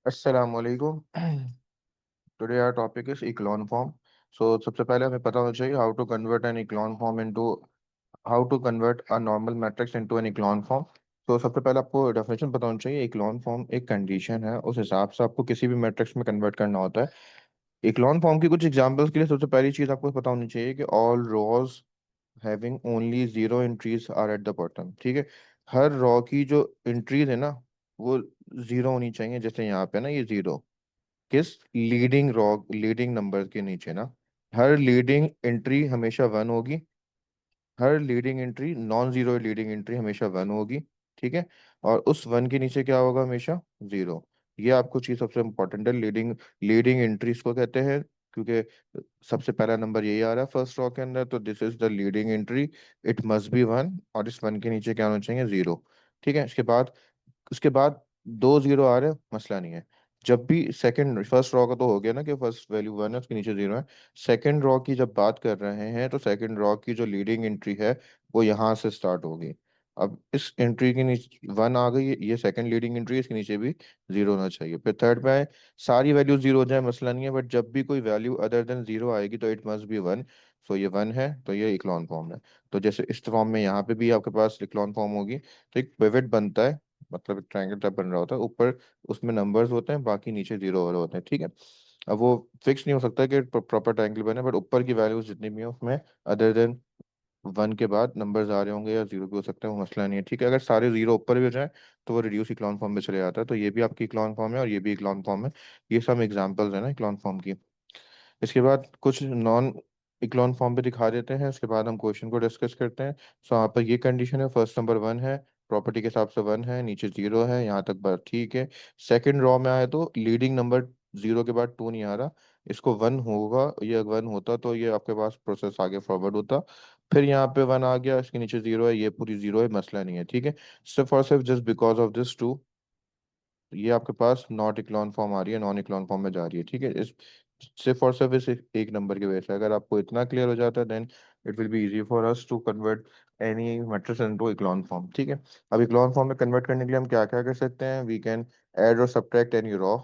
अस्सलाम वालेकुम। Today our topic is echelon form. So सबसे पहले हमें पता होना चाहिए how to convert an echelon form into how to convert a normal matrix into an echelon form. तो सबसे पहले आपको डेफिनेशन पता होना चाहिए। इक्लॉन फॉर्म एक कंडीशन है, उस हिसाब से आपको किसी भी मैट्रिक्स में कन्वर्ट करना होता है। इक्लॉन फॉर्म की कुछ एग्जांपल्स के लिए सबसे पहली चीज आपको पता होनी चाहिए कि all rows having only zero entries are at the bottom. ठीक है, हर रो की जो एंट्रीज है ना, वो जीरो होनी चाहिए। जैसे यहाँ पे ना, ये जीरो किस लीडिंग रॉ लीडिंग नंबर के नीचे ना, हर लीडिंग एंट्री हमेशा वन होगी। हर leading entry, non zero leading entry हमेशा वन होगी। ठीक है, और उस वन के नीचे क्या होगा? हमेशा जीरो। ये आपको चीज सबसे इंपॉर्टेंट है। लीडिंग लीडिंग एंट्रीज को कहते हैं, क्योंकि सबसे पहला नंबर यही आ रहा है फर्स्ट रॉ के अंदर, तो this is the leading entry. It must be one, और इस वन के नीचे क्या होना चाहिए? जीरो। ठीक है, उसके बाद दो जीरो आ रहे हैं, मसला नहीं है। जब भी सेकंड फर्स्ट रॉ का तो हो गया ना कि फर्स्ट वैल्यू वन है, उसके नीचे जीरो है। सेकंड रॉ की जब बात कर रहे हैं तो सेकंड रॉ की जो लीडिंग एंट्री है वो यहाँ से स्टार्ट होगी। अब इस एंट्री के नीचे वन आ गई, ये सेकंड लीडिंग एंट्री है, इसके नीचे भी जीरो होना चाहिए। फिर थर्ड पे आए, सारी वैल्यू जीरो हो जाए मसला नहीं है, बट जब भी कोई वैल्यू अदर देन जीरो आएगी तो इट मस्ट बी वन। सो ये वन है, तो ये इक्लॉन फॉर्म है। तो जैसे इस फॉर्म में यहाँ पे भी आपके पास इक्लॉन फॉर्म होगी, तो एक पिवट बनता है, मतलब एक ट्रायंगल टाइप बन रहा होता है। ऊपर उसमें नंबर्स होते हैं, बाकी नीचे जीरो और होते हैं। ठीक है, अब वो फिक्स नहीं हो सकता कि प्रॉपर ट्रायंगल बने, बट ऊपर की वैल्यूज जितनी भी है उसमें अदर देन वन के बाद नंबर्स आ रहे होंगे या जीरो भी हो सकता है, वो मसला नहीं है। ठीक है, अगर सारे जीरो ऊपर भी हो जाए तो वो रिड्यूस इक्लॉन फॉर्म में चले जाता है। तो ये भी आपकी इक्लॉन फॉर्म है और ये भी इक्लॉन फॉर्म है। ये सब एग्जांपल्स है ना इक्लॉन फॉर्म की। इसके बाद कुछ नॉन इक्लॉन फॉर्म पे दिखा देते हैं, उसके बाद हम क्वेश्चन को डिस्कस करते हैं। सो यहाँ पर ये कंडीशन है, फर्स्ट नंबर वन है, प्रॉपर्टी के हिसाब से वन है, नीचे जीरो है, यहाँ तक बात ठीक है। सेकंड रॉ में आए तो लीडिंग नंबर जीरो के बाद टू नहीं आ रहा, इसको वन होगा। ये वन होता तो ये आपके पास प्रोसेस आगे फॉरवर्ड होता। फिर यहाँ पे वन आ गया, इसके नीचे जीरो है, ये पूरी जीरो है, मसला नहीं है। ठीक है, सिर्फ और सिर्फ just because of this two ये आपके पास नॉट इक्लॉन फॉर्म आ रही है, नॉन इक्लॉन फॉर्म में जा रही है। ठीक है, इस सिर्फ और सिर्फ इस एक नंबर की वजह से अगर आपको इतना क्लियर हो जाता है, then it will be easy for us to convert any matrix into echelon form. ठीक है, अब इक्लॉन फॉर्म में कन्वर्ट करने के लिए हम क्या क्या कर सकते हैं? वी कैन ऐड और subtract any row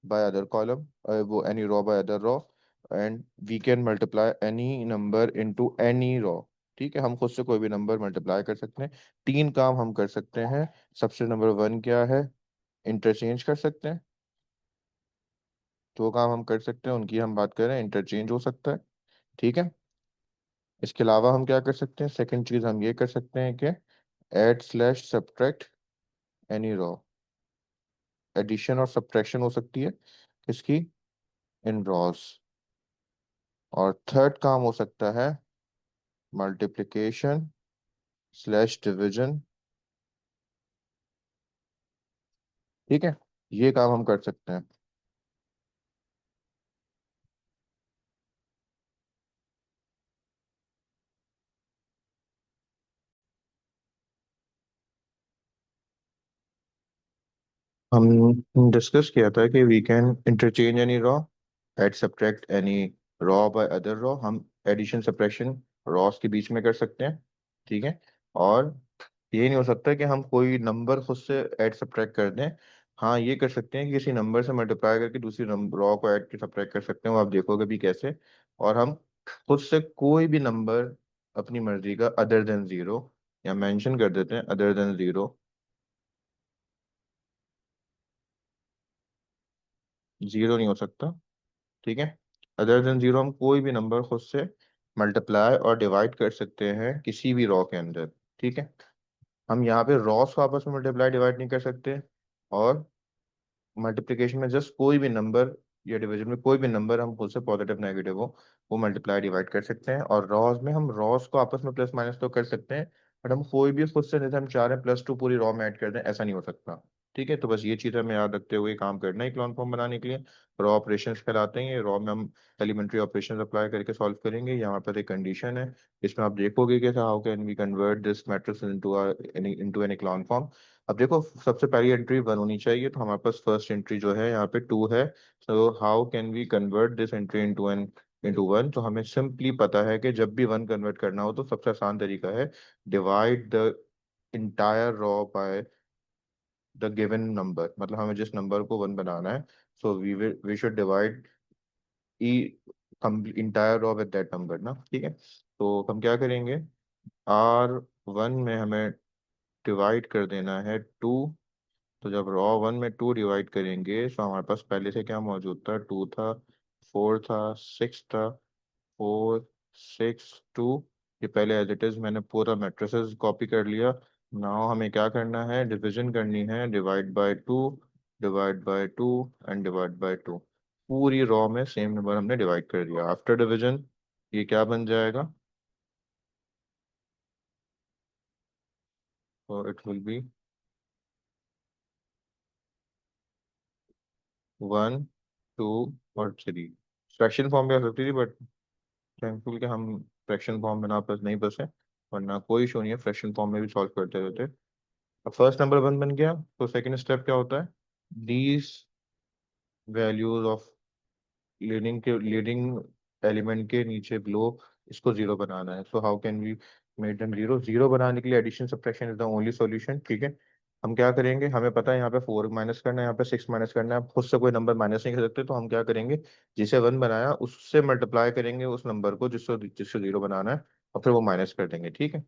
by other column, वो any row by other row, and we can multiply any number into any row. ठीक है, हम खुद से कोई भी नंबर मल्टीप्लाई कर सकते हैं। तीन काम हम कर सकते हैं। सबसे नंबर वन क्या है? इंटरचेंज कर सकते हैं। दो काम हम कर सकते हैं, उनकी हम बात करें, इंटरचेंज हो सकता है। ठीक है, इसके अलावा हम क्या कर सकते हैं? सेकंड चीज हम ये कर सकते हैं कि add slash subtract any row. Addition और सब्ट्रैक्शन हो सकती है किसकी? इन रॉस। और थर्ड काम हो सकता है मल्टीप्लिकेशन स्लैश डिविजन। ठीक है, ये काम हम कर सकते हैं। हम डिस्कस किया था कि we can interchange any row, add subtract any row by other row. हम एडिशन सब्ट्रैक्शन रॉस के बीच में कर सकते हैं। ठीक है, और ये नहीं हो सकता कि हम कोई नंबर खुद से ऐड सब्ट्रैक्ट कर दें। हाँ, ये कर सकते हैं कि किसी नंबर से मल्टीप्लाई करके दूसरी रॉ को ऐड के सब्ट्रैक्ट कर सकते हैं, वो आप देखोगे भी कैसे। और हम खुद से कोई भी नंबर अपनी मर्जी का अदर देन जीरो, या मेंशन कर देते हैं अदर देन जीरो, जीरो नहीं हो सकता। ठीक है, अदर देन जीरो हम कोई भी नंबर खुद से मल्टीप्लाई और डिवाइड कर सकते हैं किसी भी रॉ के अंदर। ठीक है, हम यहाँ पे रॉस को आपस में मल्टीप्लाई डिवाइड नहीं कर सकते, और मल्टीप्लिकेशन में जस्ट कोई भी नंबर या डिवीजन में कोई भी नंबर हम खुद से पॉजिटिव नेगेटिव हो वो मल्टीप्लाई डिवाइड कर सकते हैं। और रॉस में हम रॉस को आपस में प्लस माइनस तो कर सकते हैं, बट हम कोई भी खुद से, जैसे हम चाह रहे हैं प्लस टू पूरी रॉ में ऐड कर दें, ऐसा नहीं हो सकता। ठीक है, तो बस ये चीज़ हमें याद रखते हुए काम करना है इक्लॉन फॉर्म बनाने के लिए। रॉ ऑपरेशंस कहलाते हैं, रॉ में हम एलिमेंट्री ऑपरेशंस अप्लाई करके सॉल्व करेंगे। यहाँ पर एक कंडीशन है, इसमें आप देखोगे कि how can we convert this matrix into an echelon form. अब देखो, सबसे पहली एंट्री वन होनी चाहिए, तो हमारे पास फर्स्ट एंट्री जो है यहाँ पे टू है। So how can we convert this entry into one? तो हमें सिंपली पता है कि जब भी वन कन्वर्ट करना हो तो सबसे आसान तरीका है divide the entire row by the given number, मतलब हमें जिस नंबर को वन बनाना है, so we should divide the entire row with that number ना, ठीक है। तो हम क्या करेंगे, आर वन में हमें डिवाइड कर देना है टू। तो जब रॉ वन में टू डिवाइड करेंगे तो हमारे पास पहले से क्या मौजूद था, टू था, फोर था, सिक्स था, फोर, सिक्स, टू। ये पहले एज इट इज मैंने पूरा मैट्रिसेस कॉपी कर लिया। नाउ हमें क्या करना है, डिवीजन करनी है, divide by two, divide by two and divide by two. पूरी रॉ में सेम नंबर हमने डिवाइड कर दिया। आफ्टर डिवीजन ये क्या बन जाएगा, तो it will be one, two और थ्री। फ्रैक्शन फॉर्म भी आ सकती थी, बट थैंकफुल कि हम फ्रैक्शन फॉर्म में ना बस नहीं बसे, वरना कोई इशू नहीं है, फ्रैक्शन फॉर्म में भी सॉल्व करते रहते। अब फर्स्ट नंबर वन बन गया, तो सेकंड स्टेप क्या होता है, these values of leading element के नीचे बिलो, इसको जीरो बनाना है। So how can we make them zero, zero बनाने के लिए addition subtraction is the only solution, ठीक है। हम क्या करेंगे, हमें पता है यहाँ पे फोर माइनस करना है, यहाँ पे सिक्स माइनस करना है, आप खुद से कोई नंबर माइनस नहीं कर सकते, तो हम क्या करेंगे, जिसे वन बनाया उससे मल्टीप्लाई करेंगे उस नंबर को जिससे जिससे जीरो बनाना है, और फिर वो माइनस कर देंगे, ठीक है।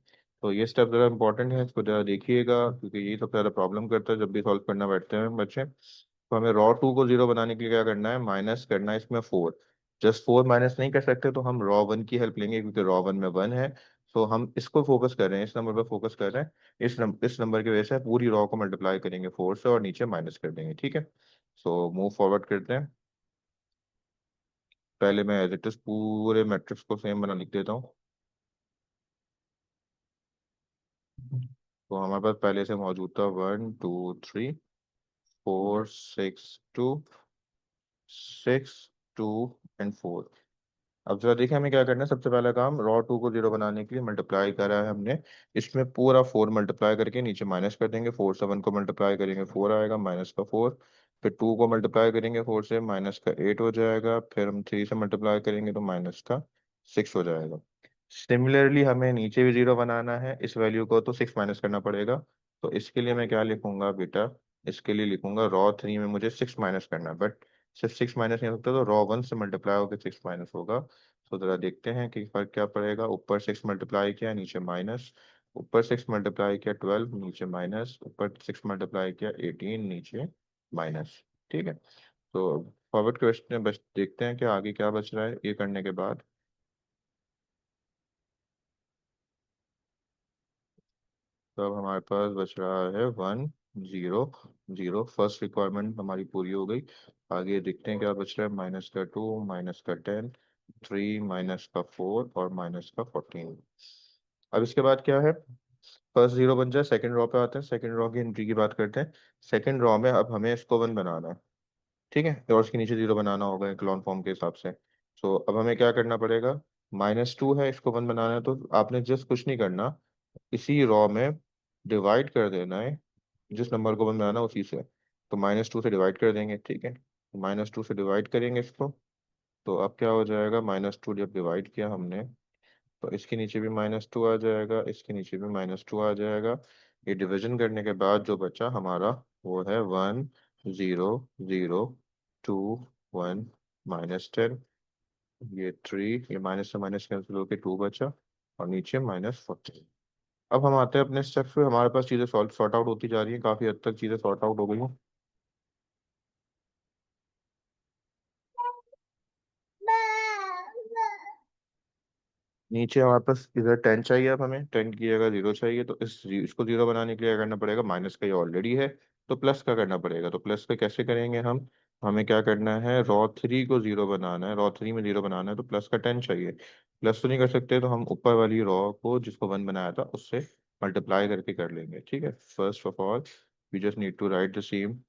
तो ये स्टेप जरा इंपॉर्टेंट है, इसको जरा देखिएगा, क्योंकि ये सबसे ज्यादा प्रॉब्लम करता है जब भी सॉल्व करना बैठते हैं बच्चे। तो हमें रॉ टू को जीरो बनाने के लिए क्या करना है, माइनस करना है इसमें फोर। जस्ट फोर माइनस नहीं कर सकते, तो हम रॉ वन की हेल्प लेंगे, क्योंकि रॉ वन में वन है। तो हम इसको फोकस कर रहे हैं, इस नंबर पर फोकस कर रहे हैं। इस नंबर की वजह से पूरी रॉ को मल्टीप्लाई करेंगे फोर से और नीचे माइनस कर देंगे, ठीक है। सो मूव फॉरवर्ड करते हैं। पहले मैं एज इट इज पूरे मैट्रिक्स को सेम बना लिख देता हूँ। तो हमारे पास पहले से मौजूद था one, two, three, four, six, two, six, two and four. अब जरा देखिए हमें क्या करना है, सबसे पहला काम, रॉ टू को जीरो बनाने के लिए मल्टीप्लाई करा है हमने, इसमें पूरा फोर मल्टीप्लाई करके नीचे माइनस कर देंगे। फोर से वन को मल्टीप्लाई करेंगे, फोर आएगा, माइनस का फोर। फिर टू को मल्टीप्लाई करेंगे फोर से, माइनस का एट हो जाएगा। फिर हम थ्री से मल्टीप्लाई करेंगे तो माइनस का सिक्स हो जाएगा। सिमिलरली हमें नीचे भी जीरो बनाना है, इस वैल्यू को तो सिक्स माइनस करना पड़ेगा। तो इसके लिए मैं क्या लिखूंगा बेटा, इसके लिए लिखूंगा रॉ थ्री में मुझे सिक्स माइनस करना है, बट सिर्फ सिक्स माइनस नहीं हो सकता, तो रॉ वन से मल्टीप्लाई होकर सिक्स माइनस होगा। तो जरा देखते हैं कि फर्क क्या पड़ेगा, ऊपर सिक्स मल्टीप्लाई किया, नीचे माइनस। ऊपर सिक्स मल्टीप्लाई किया, ट्वेल्व, नीचे माइनस। ऊपर सिक्स मल्टीप्लाई किया, एटीन, नीचे माइनस, ठीक है। तो फॉरवर्ड क्वेश्चन बस देखते हैं कि आगे क्या बच रहा है ये करने के बाद। तो अब हमारे पास बच रहा है one, zero, zero. First requirement हमारी पूरी हो गई। आगे देखते हैं क्या बच रहा है, माइनस का टू, माइनस का टेन, थ्री, माइनस का फोर और माइनस का फोर्टीन। अब इसके बाद क्या है, फर्स्ट जीरो बन जाए, सेकंड रॉ पे आते हैं, सेकंड रॉ की एंट्री की बात करते हैं। सेकंड रॉ में अब हमें इसको वन बनाना है, ठीक है, और उसके नीचे जीरो बनाना होगा इक्लॉन फॉर्म के हिसाब से। तो अब हमें क्या करना पड़ेगा, माइनस टू है, इसको वन बनाना है, तो आपने जस्ट कुछ नहीं करना, इसी रॉ में डिवाइड कर देना है जिस नंबर को वन बनाना है उसी से। तो माइनस टू से डिवाइड कर देंगे, ठीक है, माइनस टू से डिवाइड करेंगे इसको। तो अब क्या हो जाएगा, माइनस टू जब डिवाइड किया हमने, तो इसके नीचे भी माइनस टू आ जाएगा, इसके नीचे भी माइनस टू आ जाएगा। ये डिवीजन करने के बाद जो बचा हमारा, वो है one, zero, zero, two, one, minus ten, ये थ्री, ये माइनस से माइनस कैंसिल होकर टू बचा, और नीचे माइनस फोर्टीन। अब हम आते हैं अपने स्टेप्स पे, हमारे पास चीज़ें सॉल्व सॉर्ट आउट होती जा रही हैं, काफ़ी हद तक चीज़ें सॉर्ट आउट हो गई हैं। नीचे हमारे पास इधर टेन चाहिए, अब हमें टेन की जगह जीरो चाहिए, तो इसको जीरो बनाने के लिए क्या करना पड़ेगा, माइनस का ये ऑलरेडी है, तो प्लस का करना पड़ेगा। तो प्लस का कैसे करेंगे हम, हमें क्या करना है, रॉ थ्री को जीरो बनाना है, रॉ थ्री में जीरो बनाना है, तो प्लस का टेन चाहिए। प्लस तो नहीं कर सकते, तो हम ऊपर वाली रॉ को जिसको वन बनाया था उससे मल्टीप्लाई करके कर लेंगे, ठीक है। First of all we just need to write the same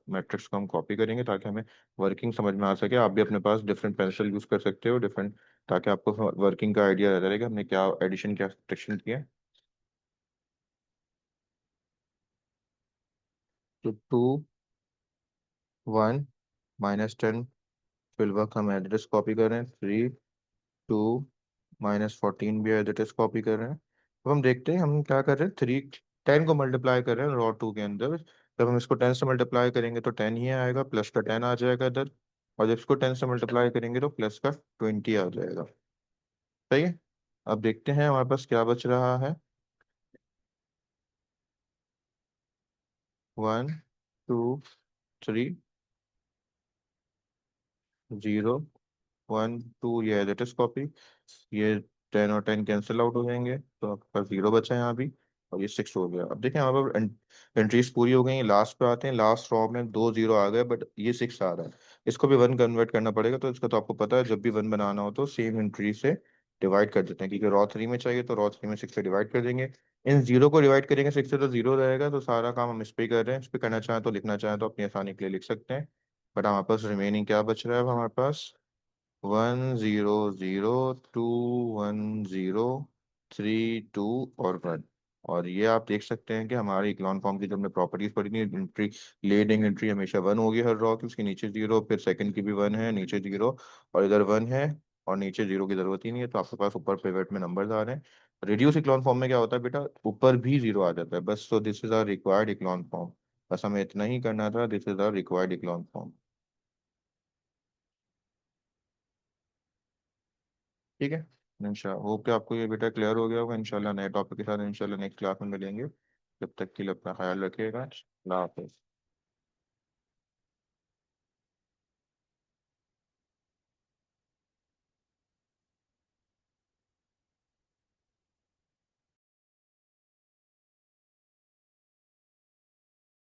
matrix को हम कॉपी करेंगे ताकि हमें वर्किंग समझ में आ सके। आप भी अपने पास डिफरेंट पेंसिल यूज कर सकते हो, डिफरेंट, ताकि आपको वर्किंग का आइडिया रहता रहेगा हमने क्या एडिशन क्या सब्ट्रैक्शन किया। तो टू, वन, माइनस टेन, फिल वक्त हम एड्रेस कॉपी कर रहे हैं, थ्री, टू, माइनस फोर्टीन भी एड्रेस कॉपी कर रहे हैं। अब हम देखते हैं हम क्या कर रहे हैं, थ्री, टेन को मल्टीप्लाई कर रहे हैं रॉ टू के अंदर, जब हम इसको 10 से मल्टीप्लाई करेंगे तो 10 ही आएगा, प्लस का 10 आ जाएगा इधर। और जब इसको 10 से मल्टीप्लाई करेंगे तो प्लस का 20 आ जाएगा। सही है। अब देखते हैं हमारे पास क्या बच रहा है। 1 2 3 0 1 2, ये एज इट इज कॉपी। ये 10 और 10 कैंसिल आउट हो जाएंगे तो आपके पास 0 बचा है यहाँ भी। और ये 6 हो गया। अब देखें हमारे पास एंट्रीज पूरी हो गई। लास्ट पे आते हैं, लास्ट रॉ में 2 0 आ गए बट ये 6 आ रहा है। इसको भी 1 कन्वर्ट करना पड़ेगा। तो इसका तो आपको पता है, जब भी 1 बनाना हो तो सेम एंट्री से डिवाइड कर देते हैं, क्योंकि रॉ 3 में चाहिए तो रॉ 3 में 6 से डिवाइड कर देंगे। इन 0 को डिवाइड करेंगे 6 से तो 0 रहेगा। तो सारा काम हम इस पे ही कर रहे हैं। इस पे करना चाहें तो लिखना चाहें तो अपनी आसानी के लिए लिख सकते हैं। बट हमारे पास रिमेनिंग क्या बच रहा है, अब हमारे पास 1 0 0 2 1 0 3 2 और 1। और ये आप देख सकते हैं कि हमारी इक्लॉन फॉर्म की जो हमने प्रॉपर्टीज पढ़ी थी, एंट्री लीडिंग एंट्री हमेशा 1 होगी हर रॉ की, उसके नीचे 0, फिर सेकंड की भी 1 है, नीचे 0, और इधर 1 है, और नीचे 0 की जरूरत ही नहीं है। तो आपके पास ऊपर पिवट में नंबर्स आ रहे हैं। रिड्यूस इक्लॉन फॉर्म में क्या होता है बेटा, ऊपर भी 0 आ जाता है बस। So this is our required echelon form. बस हमें इतना ही करना था, this is our required echelon form. ठीक है। इंशाल्लाह होप कि आपको ये बेटा क्लियर हो गया होगा। इंशाल्लाह नए टॉपिक के साथ इंशाल्लाह नेक्स्ट क्लास में मिलेंगे। जब तक के लिए अपना ख्याल रखिएगा। अल्लाह हाफिज़।